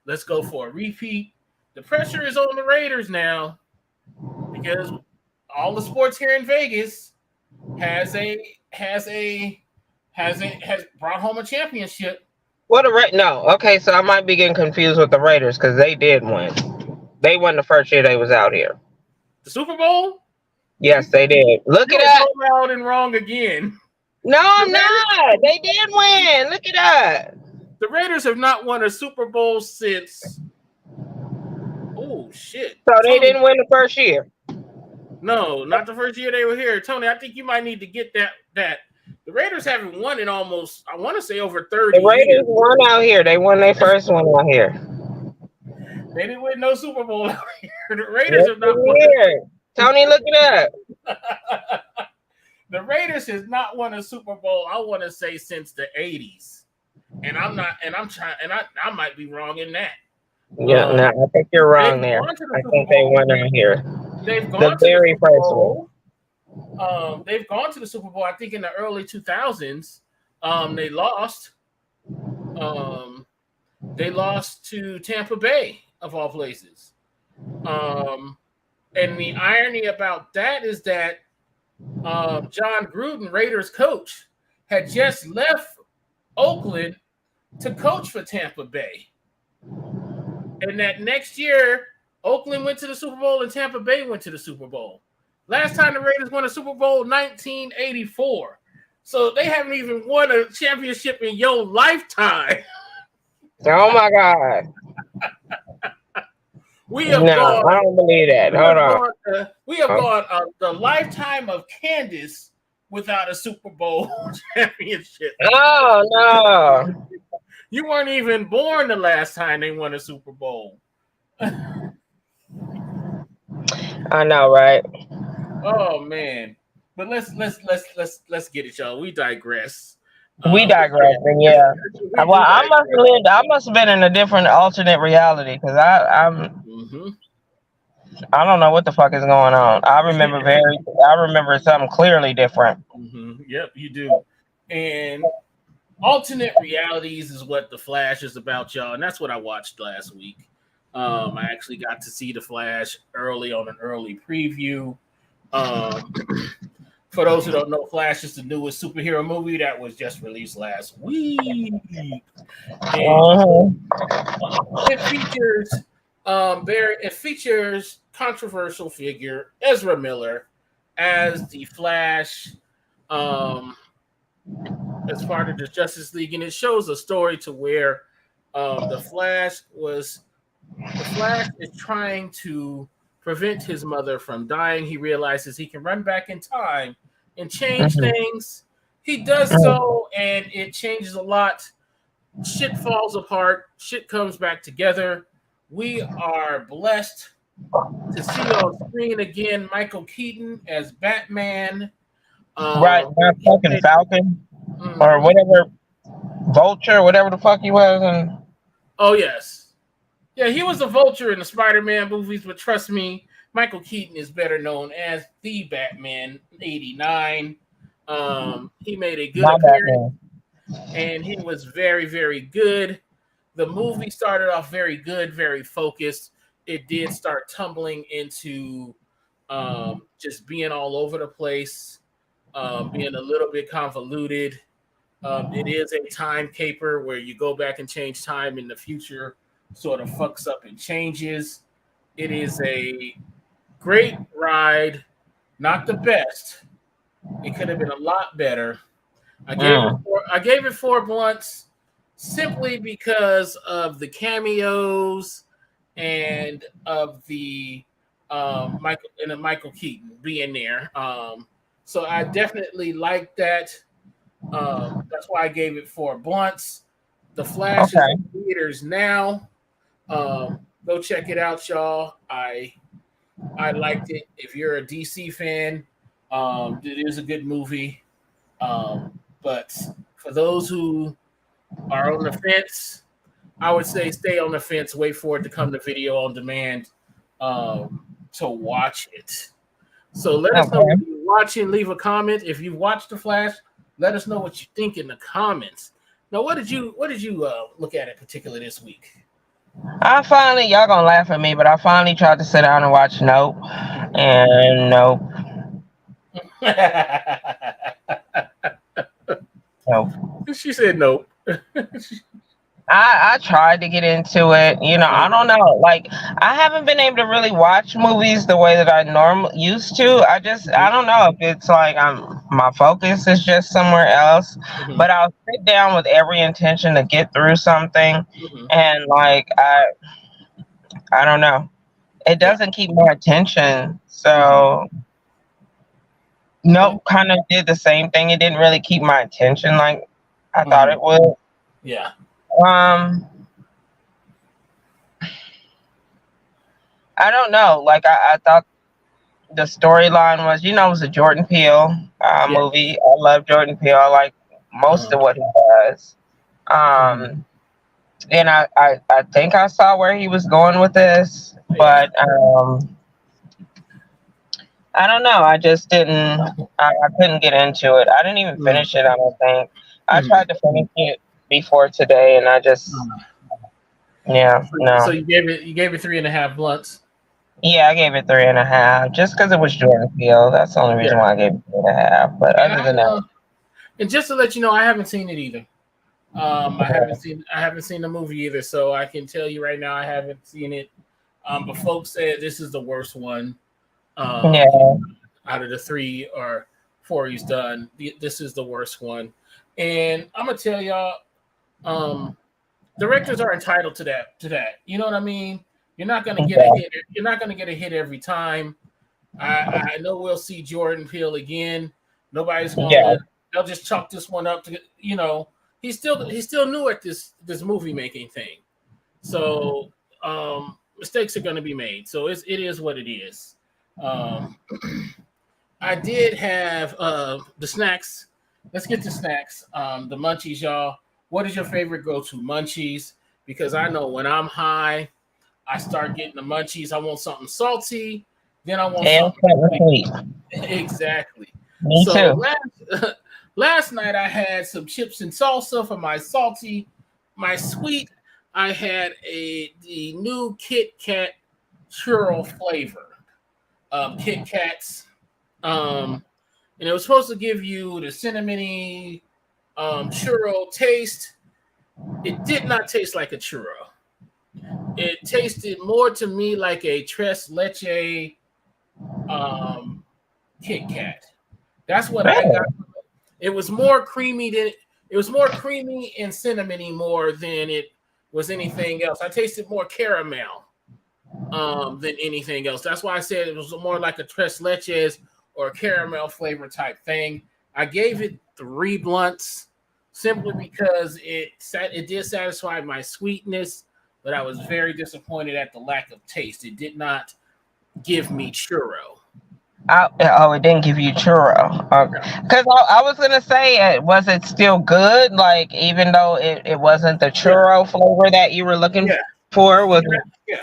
Let's go for a repeat. The pressure is on the Raiders now, because all the sports here in Vegas has brought home a championship. No, okay, so I might be getting confused with the Raiders, because they did win. They won the first year they was out here. The Super Bowl? Yes, they did. Look it up. So loud and wrong again. No, I'm not. They did win. Look it up. The Raiders have not won a Super Bowl since. Oh shit! So they didn't win the first year. No, not the first year they were here. Tony, I think you might need to get that. The Raiders haven't won in almost, I want to say, over 30 The Raiders years. won out here. They won their first one out here. They didn't win no Super Bowl out here. The Raiders have not won. Tony, look it up. The Raiders has not won a Super Bowl, I want to say, since the 80s. And I might be wrong in that. Yeah, no, I think you're wrong there. I think they won out here. They've gone the very first one. They've gone to the Super Bowl, I think, in the early 2000s. They lost. They lost to Tampa Bay, of all places. And the irony about that is that John Gruden, Raiders coach, had just left Oakland to coach for Tampa Bay. And that next year, Oakland went to the Super Bowl and Tampa Bay went to the Super Bowl. Last time the Raiders won a Super Bowl, 1984. So they haven't even won a championship in your lifetime. Oh, my God. I don't believe that. Hold on. We have gone the lifetime of Candace without a Super Bowl championship. Oh, no. You weren't even born the last time they won a Super Bowl. I know, right? Oh man. But let's get it, y'all. We digress. Yeah. Well, I must have been in a different alternate reality, because I don't know what the fuck is going on. I remember something clearly different. Mm-hmm. Yep, you do. And alternate realities is what The Flash is about, y'all, and that's what I watched last week. I actually got to see The Flash early on an early preview. For those who don't know, Flash is the newest superhero movie that was just released last week, and it features it features controversial figure Ezra Miller as the Flash, as part of the Justice League, and it shows a story to where the Flash is trying to prevent his mother from dying. He realizes he can run back in time and change things. He does so, and it changes a lot. Shit falls apart. Shit comes back together. We are blessed to see on screen again Michael Keaton as Batman. Right, not fucking Falcon or whatever, Vulture, whatever the fuck he was. And oh yes, yeah, he was a Vulture in the Spider-Man movies, but trust me, Michael Keaton is better known as the Batman '89. He made a good appearance, and he was very, very good. The movie started off very good, very focused. It did start tumbling into just being all over the place, being a little bit convoluted. It is a time caper where you go back and change time in the future, sort of fucks up and changes. It is a great ride, not the best. It could have been a lot better. I gave it 4 blunts simply because of the cameos and of the Michael Keaton being there. So I definitely like that. That's why I gave it 4 blunts. The Flash is in theaters now. Go check it out, y'all. I liked it. If you're a DC fan, it is a good movie. But for those who are on the fence, I would say stay on the fence. Wait for it to come to video on demand to watch it. So let us know if you're watching. Leave a comment if you watched The Flash. Let us know what you think in the comments. Now, what did you look at in particular this week? I finally, y'all gonna laugh at me, but I finally tried to sit down and watch Nope, and Nope. Nope. She said nope. I tried to get into it. You know, I don't know. Like, I haven't been able to really watch movies the way that I normally used to. I don't know if it's like my focus is just somewhere else. But I'll sit down with every intention to get through something, and like I don't know. It doesn't keep my attention. So Nope kind of did the same thing. It didn't really keep my attention like I thought it would. Yeah. I don't know. Like I thought the storyline was, it was a Jordan Peele movie. I love Jordan Peele. I like most of what he does. And I think I saw where he was going with this, but I don't know. I just didn't. I couldn't get into it. I didn't even finish it. I don't think. I tried to finish it before today, and I just, no. So you gave it 3.5 blunts. Yeah, I gave it 3.5, just because it was Jordan Peele. That's the only reason why I gave it 3.5. But other than that, and just to let you know, I haven't seen it either. I haven't seen the movie either, so I can tell you right now I haven't seen it. But folks said this is the worst one. Out of the 3 or 4 he's done, this is the worst one. And I'm gonna tell y'all, directors are entitled to that. You know what I mean? You're not gonna get a hit. You're not gonna get a hit every time. I know we'll see Jordan Peele again. Nobody's gonna. They'll just chalk this one up to he's still new at this movie making thing. So mistakes are gonna be made. So it is what it is. I did have the snacks. Let's get to snacks. The Munchies, y'all. What is your favorite go-to Munchies? Because I know when I'm high, I start getting the Munchies. I want something salty. Then I want something sweet. Exactly. Me too. Last night I had some chips and salsa for my salty. My sweet, I had the new Kit Kat churro flavor. Kit Kats. and it was supposed to give you the cinnamony churro taste. It did not taste like a churro. It tasted more to me like a tres leche Kit Kat. That's what I got. It was more creamy than it was more creamy and cinnamony more than it was anything else. I tasted more caramel than anything else. That's why I said it was more like a tres leches or a caramel flavor type thing. I gave it 3 blunts simply because it did satisfy my sweetness, but I was very disappointed at the lack of taste. It did not give me churro. It didn't give you churro. Okay. Because I was gonna say, was it still good? Like, even though it wasn't the churro flavor that you were looking for, was yeah.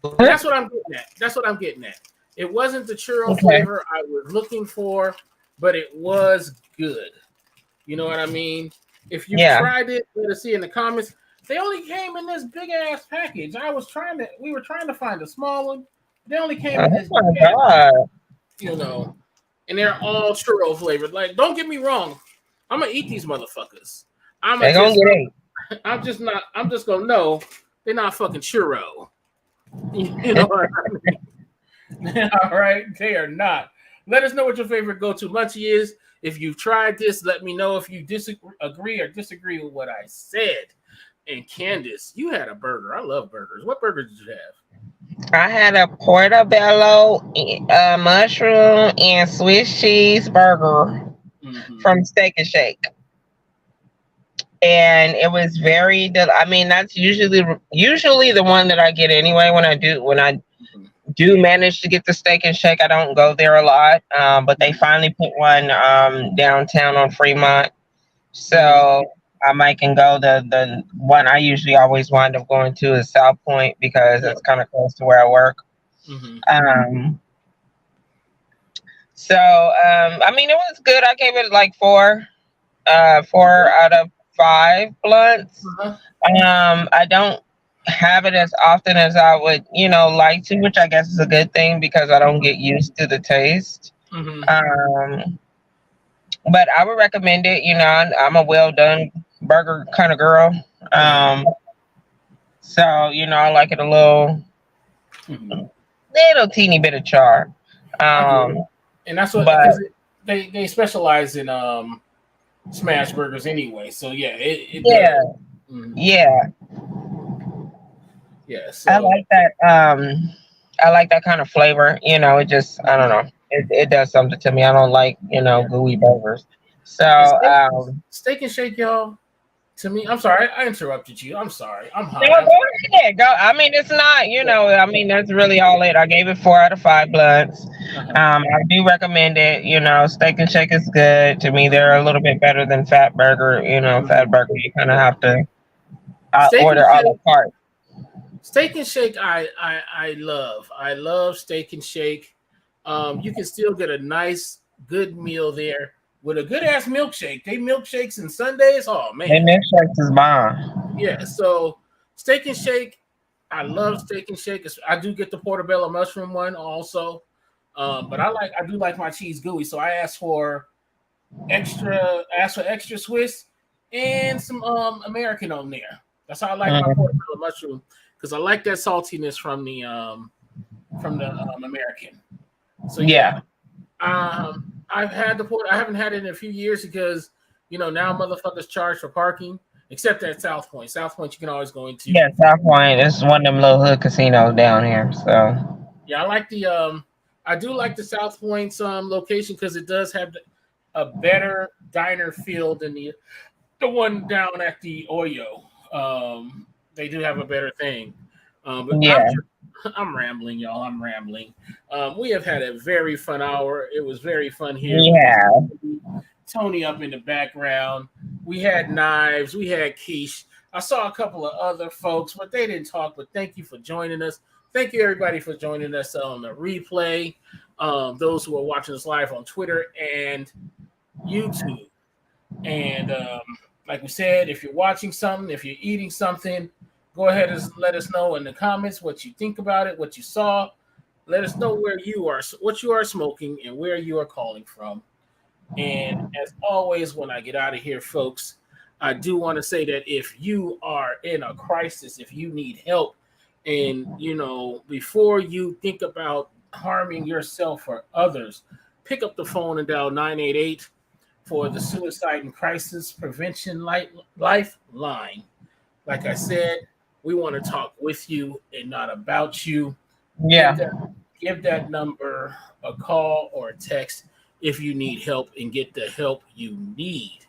And that's what I'm getting at. That's what I'm getting at. It wasn't the churro flavor I was looking for, but it was good. You know what I mean? If you tried it, let us see in the comments. They only came in this big ass package. We were trying to find a small one. They only came in this big ass, you know, and they're all churro flavored. Like, don't get me wrong, I'm gonna eat these motherfuckers. I'm just gonna know they're not fucking churro. You know what I mean? All right, they are not. Let us know what your favorite go-to munchie is. If you've tried this, let me know if you agree or disagree with what I said. And Candace, you had a burger. I love burgers. What burger did you have? I had a portobello, mushroom, and Swiss cheese burger from Steak and Shake. And it was very. I mean, that's usually the one that I get anyway. When I do manage to get the Steak and Shake, I don't go there a lot. But they finally put one downtown on Fremont, so I might can go. The one I usually always wind up going to is South Point because it's kind of close to where I work. So I mean, it was good. I gave it like 4 out of 5 blunts. I don't have it as often as I would, like to, which I guess is a good thing because I don't get used to the taste. But I would recommend it. I'm a well done burger kind of girl. So I like it a little teeny bit of char. And that's what they specialize in smash burgers anyway. So yeah, so. I like that. I like that kind of flavor. It just, I don't know. It does something to me. I don't like gooey burgers. So Steak and Shake, y'all. To me, I'm sorry, I interrupted you. I'm sorry. I'm hot. No, go ahead. Go. I mean, it's not. I mean, that's really all it. I gave it 4 out of 5 blunts. I do recommend it. Steak and Shake is good. To me, they're a little bit better than Fat Burger. Fat Burger, you kind of have to order a la carte. Steak and Shake, I love. I love Steak and Shake. You can still get a nice, good meal there with a good ass milkshake. They milkshakes and Sundays. Oh man, they milkshakes is bomb. Yeah, so Steak and Shake, I love Steak and Shake. I do get the portobello mushroom one also, but I do like my cheese gooey. So I asked for extra Swiss and some American on there. That's how I like my portobello mushroom because I like that saltiness from the American. So yeah. I haven't had it in a few years because now motherfuckers charge for parking, except at South Point. South Point you can always go into. Yeah, South Point is one of them little hood casinos down here. So yeah, I like I do like the South Point location because it does have a better diner feel than the one down at the Oyo. They do have a better thing. But yeah. I'm rambling, y'all. I'm rambling. We have had a very fun hour. It was very fun here. Yeah. Tony up in the background. We had Knives. We had Quiche. I saw a couple of other folks, but they didn't talk. But thank you for joining us. Thank you, everybody, for joining us on the replay. Those who are watching us live on Twitter and YouTube. And like we said, if you're watching something, if you're eating something, go ahead and let us know in the comments what you think about it, what you saw. Let us know what you are smoking and where you are calling from. And as always, when I get out of here, folks, I do want to say that if you are in a crisis, if you need help, and before you think about harming yourself or others, pick up the phone and dial 988 for the Suicide and Crisis Prevention Lifeline. Like I said, we want to talk with you and not about you. Yeah. Give that number a call or a text if you need help and get the help you need.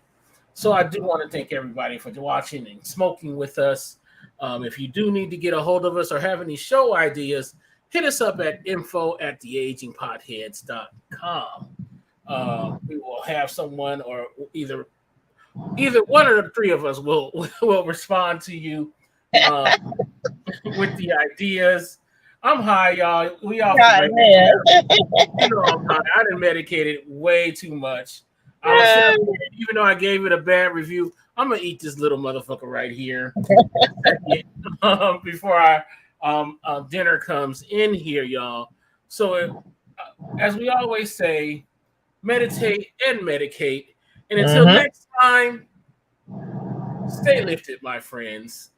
So I do want to thank everybody for watching and smoking with us. If you do need to get a hold of us or have any show ideas, hit us up at info@theagingpotheads.com. We will have someone, or either one of the three of us will respond to you with the ideas. I'm high, y'all. We off the break. I'm high. I done medicated way too much. I was even though I gave it a bad review, I'm gonna eat this little motherfucker right here before dinner comes in here, y'all. So, as we always say, meditate and medicate. And until next time, stay lifted, my friends.